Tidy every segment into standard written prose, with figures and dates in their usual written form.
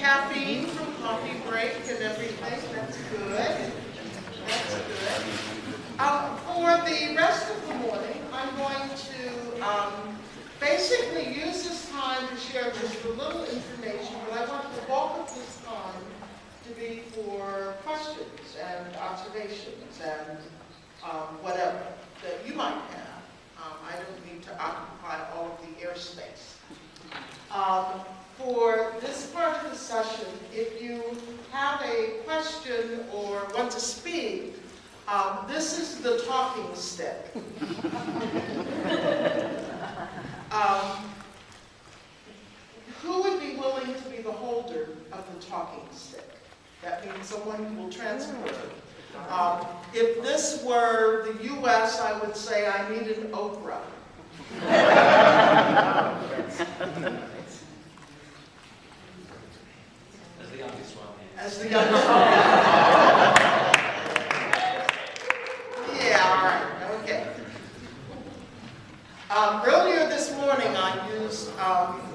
caffeine from coffee break and everything. That's good. That's good. For the rest of the morning, I'm going to basically use this time to share just a little information, but I want the bulk of this time to be for questions and observations and whatever that you might have. I don't need to occupy all of the airspace. For this part of the session, if you have a question or want to speak, this is the talking stick. Who would be willing to be the holder of the talking stick? That means someone who will transport it. If this were the U.S., I would say I need an Oprah. As the youngest one. As the youngest one. Yeah, all right, okay. Earlier this morning, I used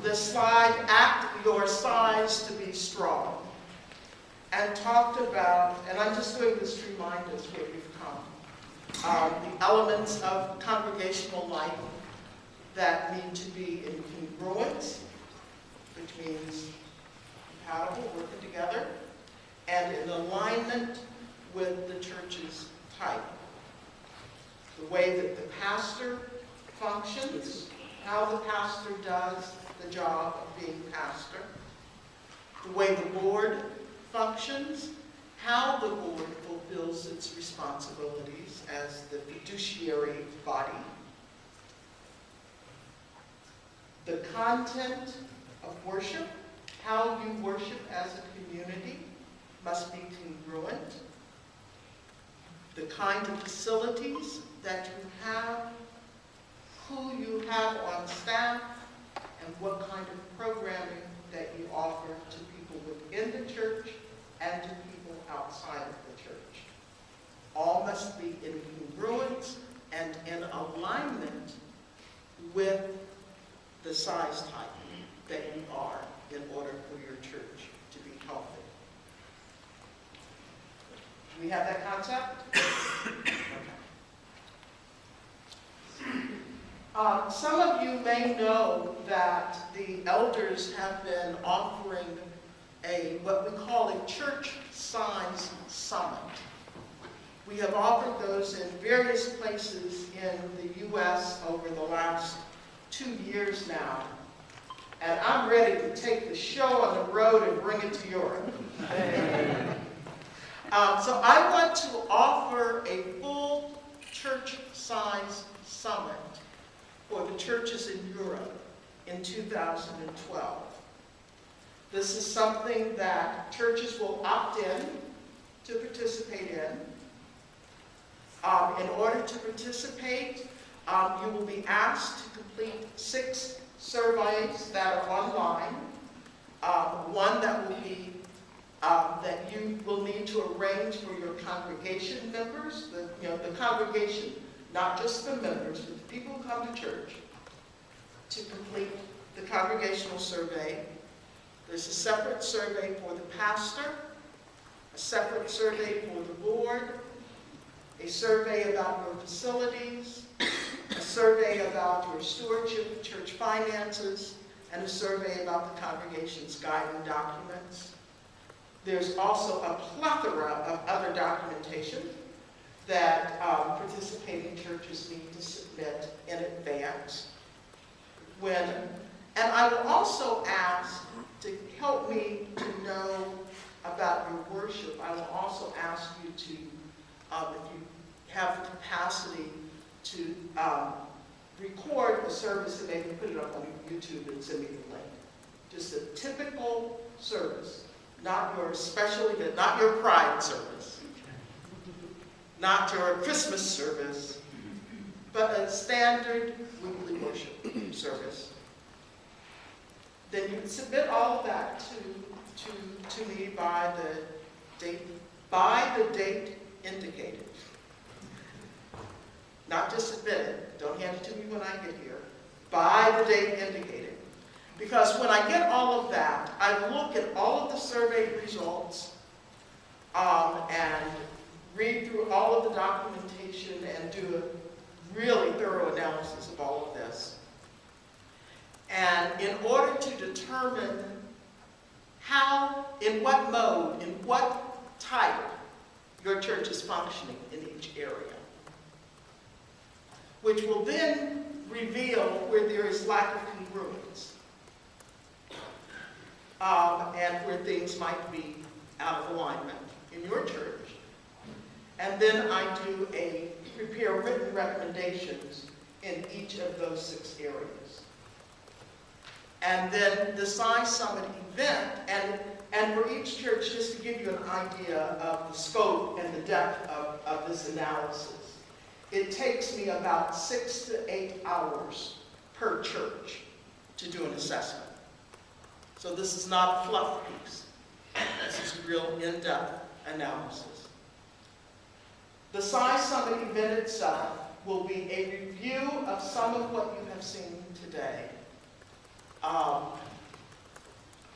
this slide, "Act Your Size to Be Strong," and talked about, and I'm just doing this to remind us where we've come, the elements of congregational life that need to be in congruence, which means compatible, working together, and in alignment with the church's type. The way that the pastor functions, how the pastor does the job of being pastor, the way the board functions, how the board fulfills its responsibilities as the fiduciary body, the content of worship, how you worship as a community must be congruent, the kind of facilities that you have, who you have on staff, and what kind of programming that you offer to people within the church and to people outside of the church. All must be in congruence and in alignment with the size type that you are in order for your church to be healthy. Do we have that concept? Okay. Some of you may know that the elders have been offering what we call a church size summit. We have offered those in various places in the U.S. over the last 2 years now. And I'm ready to take the show on the road and bring it to Europe. So I want to offer a full church size summit for the churches in Europe in 2012. This is something that churches will opt in to participate in. In order to participate, you will be asked to complete 6 surveys that are online. One that will be that you will need to arrange for your congregation members, the congregation, not just the members, but the people who come to church, to complete the congregational survey. There's a separate survey for the pastor, a separate survey for the board, a survey about your facilities, a survey about your stewardship of church finances, and a survey about the congregation's guiding documents. There's also a plethora of other documentation that participating churches need to submit in advance. And I will also ask to help me to know about your worship. I will also ask you to, if you have the capacity to record a service and maybe put it up on YouTube and send me the link. Just a typical service, not your special event, not your Pride service, not your Christmas service, but a standard weekly worship service. Then you can submit all of that to me by the date indicated. Not just submit it, don't hand it to me when I get here, by the date indicated. Because when I get all of that, I look at all of the survey results and read through all of the documentation and do a really thorough analysis of all of this. And in order to determine how, in what mode, in what type your church is functioning in each area, which will then reveal where there is lack of congruence and where things might be out of alignment in your church. And then I prepare written recommendations in each of those 6 areas. And then the Size Summit event, and for each church, just to give you an idea of the scope and the depth of this analysis, it takes me about 6 to 8 hours per church to do an assessment. So this is not a fluff piece. This is real in-depth analysis. The Size Summit event itself will be a review of some of what you have seen today,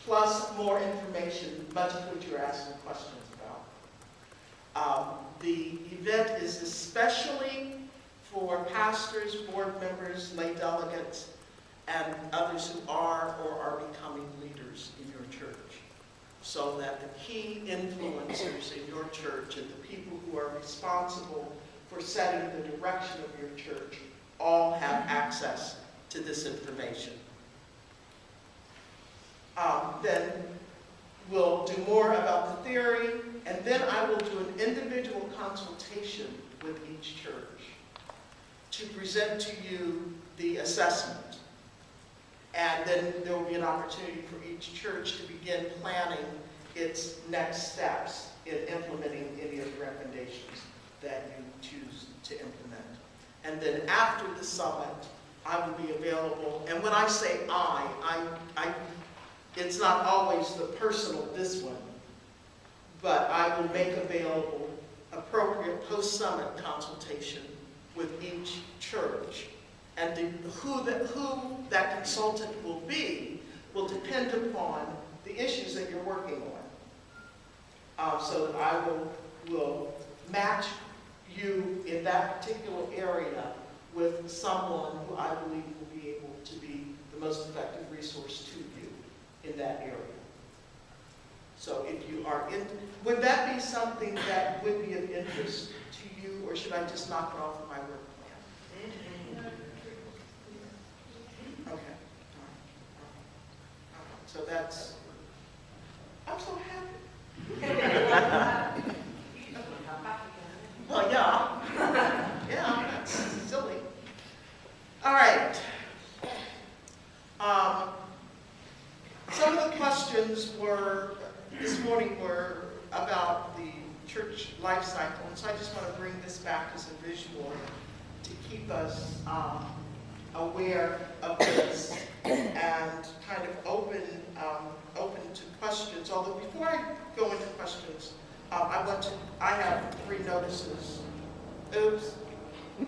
plus more information, much of which you're asking questions about. The event is especially for pastors, board members, lay delegates, and others who are or are becoming leaders in your church, so that the key influencers in your church and the people who are responsible for setting the direction of your church all have access to this information. Then we'll do more about the theory, and then I will do an individual consultation with each church to present to you the assessment. And then there will be an opportunity for each church to begin planning its next steps in implementing any of the recommendations that you choose to implement. And then after the summit, I will be available. And when I say it's not always the personal this one, but I will make available appropriate post-summit consultation with each church. And who that consultant will be will depend upon the issues that you're working on. So that I will match you in that particular area with someone who I believe will be able to be the most effective resource to you in that area. So if you are would that be something that would be of interest to you, or should I just knock it off of my work plan? Okay. All right. So that's, I'm so happy. Well, yeah. Yeah, that's silly. All right. Some of the questions this morning were about the church life cycle, and so I just want to bring this back as a visual to keep us aware of this and kind of open to questions. Although before I go into questions, I have 3 notices. Oops. I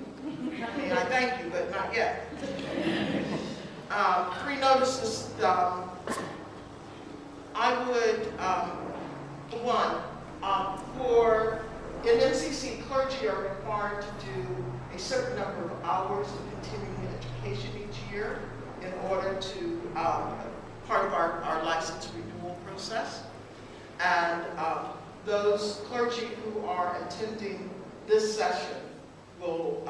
mean, I thank you, but not yet. 3 notices. I would, one, in MCC, clergy are required to do a certain number of hours of continuing education each year in order to, part of our license renewal process. And those clergy who are attending this session will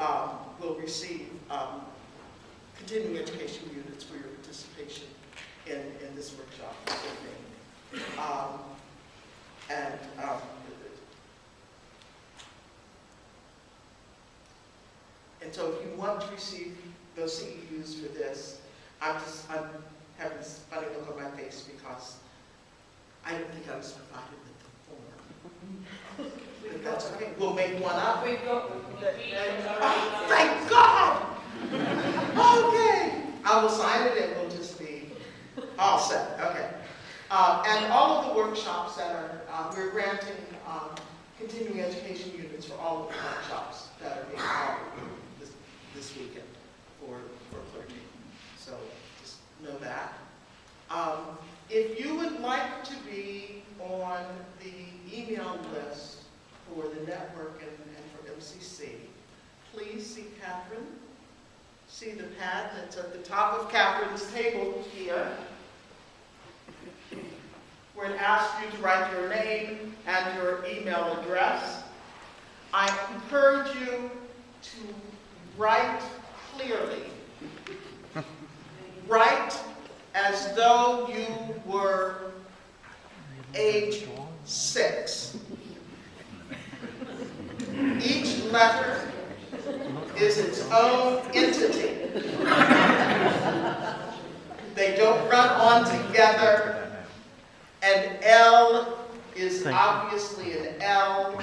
receive continuing education units for your participation in this workshop this evening. And so if you want to receive those CEUs for this, I'm having this funny look on my face because I don't think I was provided with the form. But that's okay. We'll make one up. Thank God! Okay. I will sign it and we'll just be all set. Okay. And all of the workshops that we're granting continuing education units for all of the workshops that are being offered this weekend for clergy. So just know that. If you would like to be on the email list for the network and for MCC, please see Catherine. See the pad that's at the top of Catherine's table here, where it asks you to write your name and your email address. I encourage you to write clearly. Write as though you were age 6. Each letter is its own entity. They don't run on together. An L is obviously an L,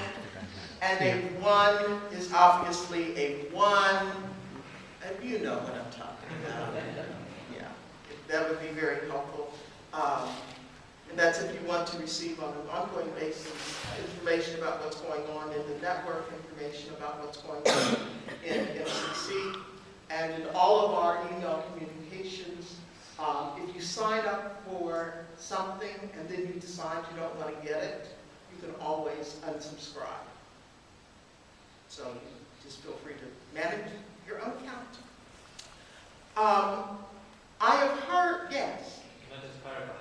and a 1 is obviously a 1. And you know what I'm talking about. Yeah, that would be very helpful. And that's if you want to receive on an ongoing basis information about what's going on in the network, information about what's going on in MCC, and in all of our email communications. If you sign up for something and then you decide you don't want to get it, you can always unsubscribe. So you just feel free to manage your own account. I have heard, yes? Can I just clarify?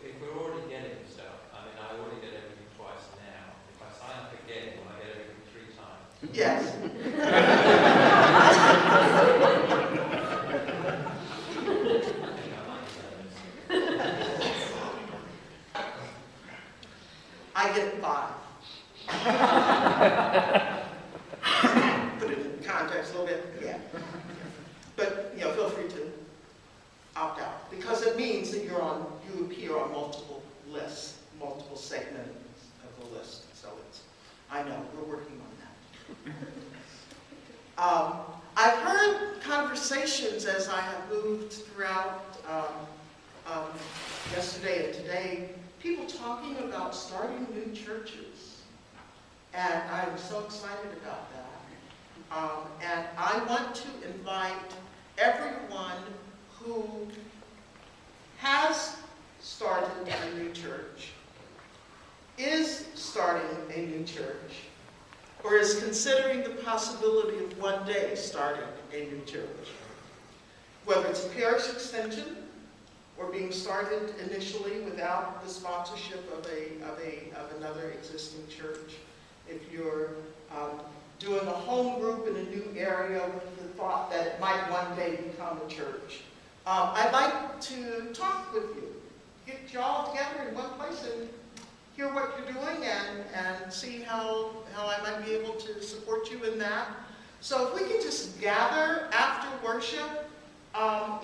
If we're already getting stuff, I mean, I already get everything twice now. If I sign up again, will I get everything 3 times? Yes. I get 5. Put it in context a little bit, yeah. But, you know, feel free to opt out, because it means that you appear on multiple lists, multiple segments of the list. So I know, we're working on that. I've heard conversations as I have moved throughout yesterday and today, people talking about starting new churches. And I'm so excited about that. And I want to invite everyone who has started a new church, is starting a new church, or is considering the possibility of one day starting a new church. Whether it's a parish extension or being started initially without the sponsorship of another existing church. If you're doing a home group in a new area with the thought that it might one day become a church. I'd like to talk with you, get you all together in one place and hear what you're doing and see how I might be able to support you in that. So if we can just gather after worship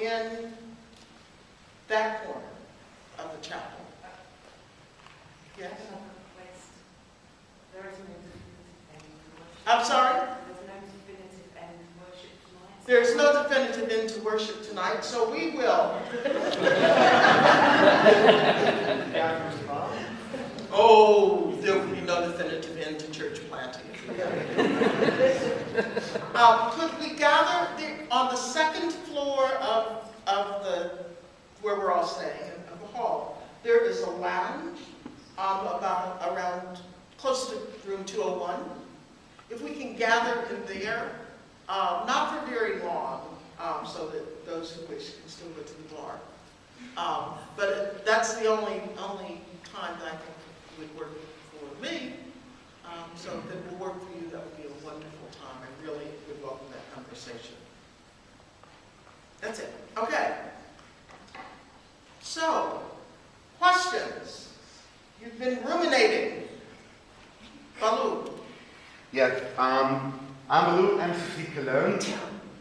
in that corner of the chapel. Yes? I'm sorry? There's no definitive end to worship tonight, so we will. Oh, there will be no definitive end to church planting. Could we gather on the second floor of the where we're all staying, of the hall? There is a lounge around close to room 201. If we can gather in there, not for very long, so that those who wish can still go to the bar. But that's the only time that I think would work for me. So if it will work for you, that would be a wonderful time. I really would welcome that conversation. That's it. Okay. So, questions? You've been ruminating. Baloo. Yes, I'm Baloo, MCC Cologne.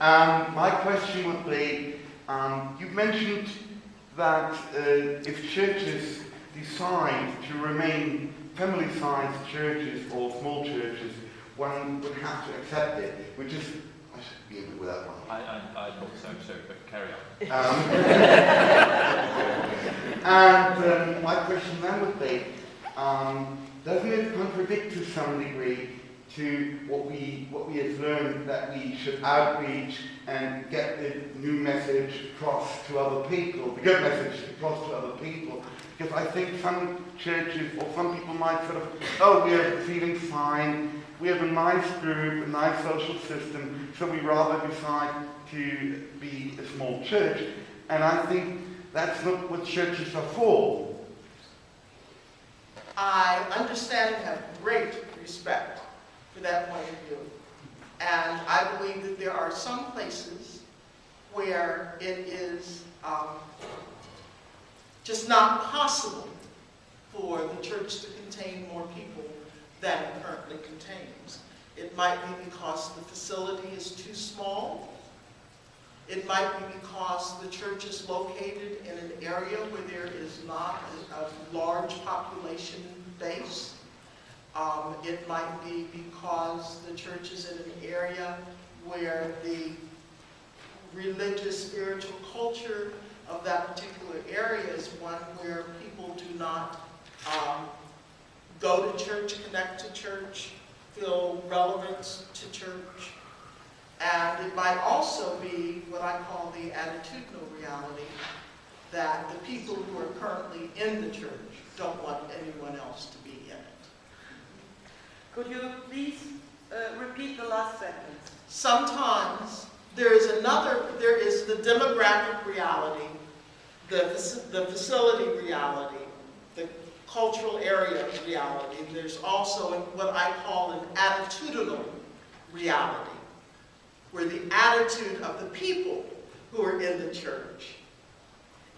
My question would be, you mentioned that if churches decide to remain family-sized churches or small churches, one would have to accept it, which is, I should be able with that one. I thought so too, but carry on. And my question then would be, doesn't it contradict to some degree to what we have learned, that we should outreach and get the new message across to other people, the good message across to other people. Because I think some churches or some people might sort of, oh, we're feeling fine, we have a nice group, a nice social system, so we rather decide to be a small church. And I think that's not what churches are for. I understand and have great respect for that point of view. And I believe that there are some places where it is just not possible for the church to contain more people than it currently contains. It might be because the facility is too small. It might be because the church is located in an area where there is not a large population base. It might be because the church is in an area where the religious, spiritual culture of that particular area is one where people do not go to church, connect to church, feel relevant to church. And it might also be what I call the attitudinal reality, that the people who are currently in the church don't want anyone else to be in it. Could you please repeat the last sentence? Sometimes there is the demographic reality, the facility reality, the cultural area reality. There's also what I call an attitudinal reality, where the attitude of the people who are in the church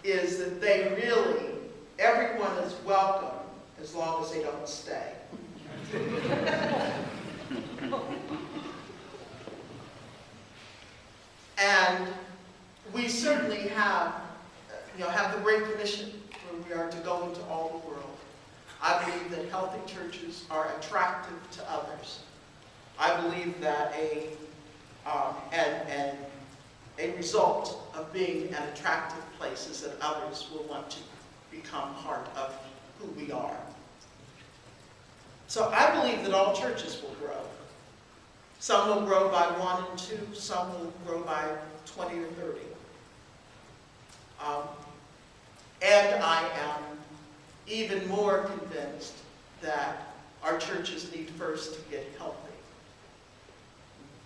is that they really, everyone is welcome as long as they don't stay. And we certainly have the Great Commission, where we are to go into all the world. I believe that healthy churches are attractive to others. I believe that a result of being an attractive place is that others will want to become part of who we are. So I believe that all churches will grow. Some will grow by 1 and 2, some will grow by 20 or 30. And I am even more convinced that our churches need first to get healthy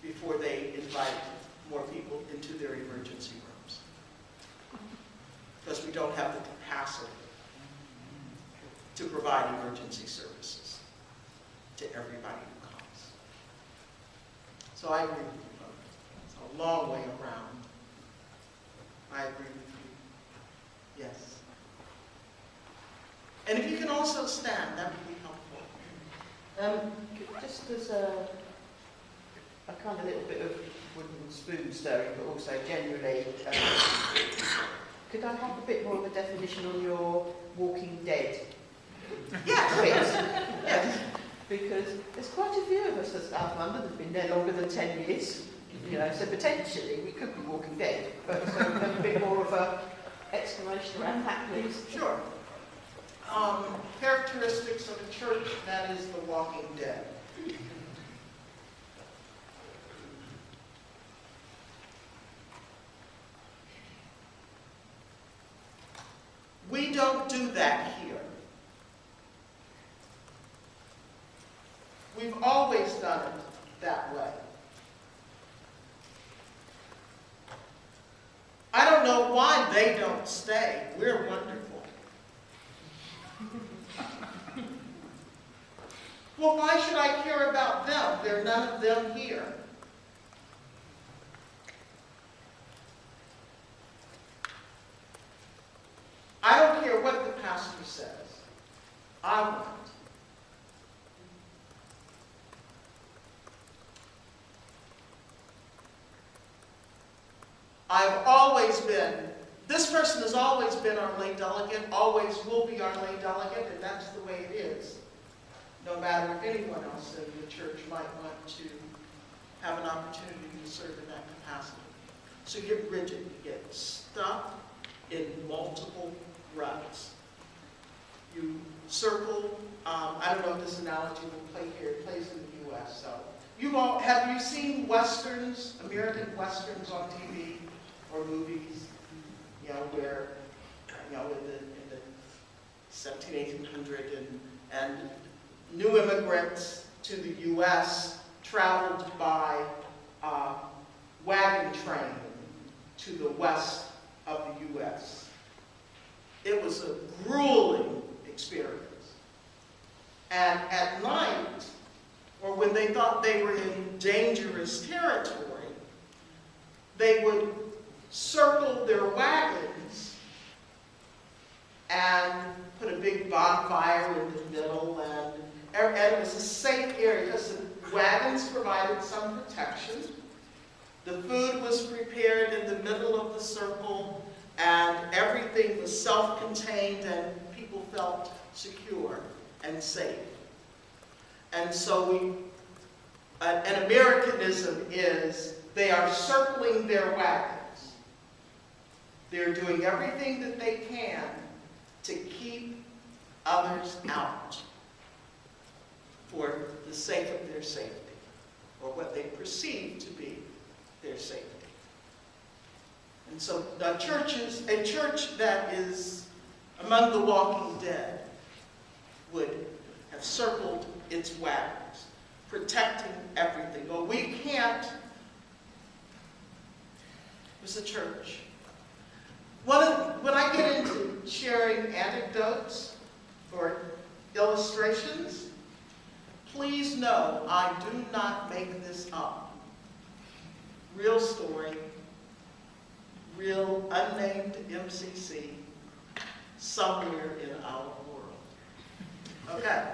before they invite more people into their emergency rooms. Because we don't have the capacity to provide emergency services to everybody who comes. So I agree with you both. It's a long way around. I agree with you. Yes. And if you can also stand, that would be helpful. Just as a kind of little bit of wooden spoon stirring, but also generally, could I have a bit more of a definition on your Walking Dead? Yes. Please. Yes. Because there's quite a few of us at South London that have been there longer than 10 years. You know, so potentially we could be Walking Dead. But so a bit more of a explanation around that, please. Sure. Characteristics of a church that is the Walking Dead. We don't do that here. We've always done it that way. I don't know why they don't stay. We're wonderful. Well, why should I care about them? There are none of them here. I don't care what the pastor says. I want it. I've always been, this person has always been our lay delegate, always will be our lay delegate, and that's the way it is. No matter if anyone else in the church might want to have an opportunity to serve in that capacity. So you get rigid, you get stuck in multiple ruts. You circle, I don't know if this analogy will play here, it plays in the U.S. So, have you seen westerns, American westerns on TV or movies? You know, where, you know, in the 1700 and new immigrants to the U.S. traveled by wagon train to the west of the U.S. It was a grueling experience. And at night, or when they thought they were in dangerous territory, they would circle their wagons and put a big bonfire in the middle, and it was a safe area because the wagons provided some protection. The food was prepared in the middle of the circle, and everything was self-contained, and people felt secure and safe. And so an Americanism is they are circling their wagons. They're doing everything that they can to keep others out for the sake of their safety, or what they perceive to be their safety. And so a church that is among the walking dead would have circled its wagons, protecting everything. Well, we can't. It's a church. When I get into sharing anecdotes or illustrations, please know I do not make this up. Real story, real unnamed MCC, somewhere in our world. Okay.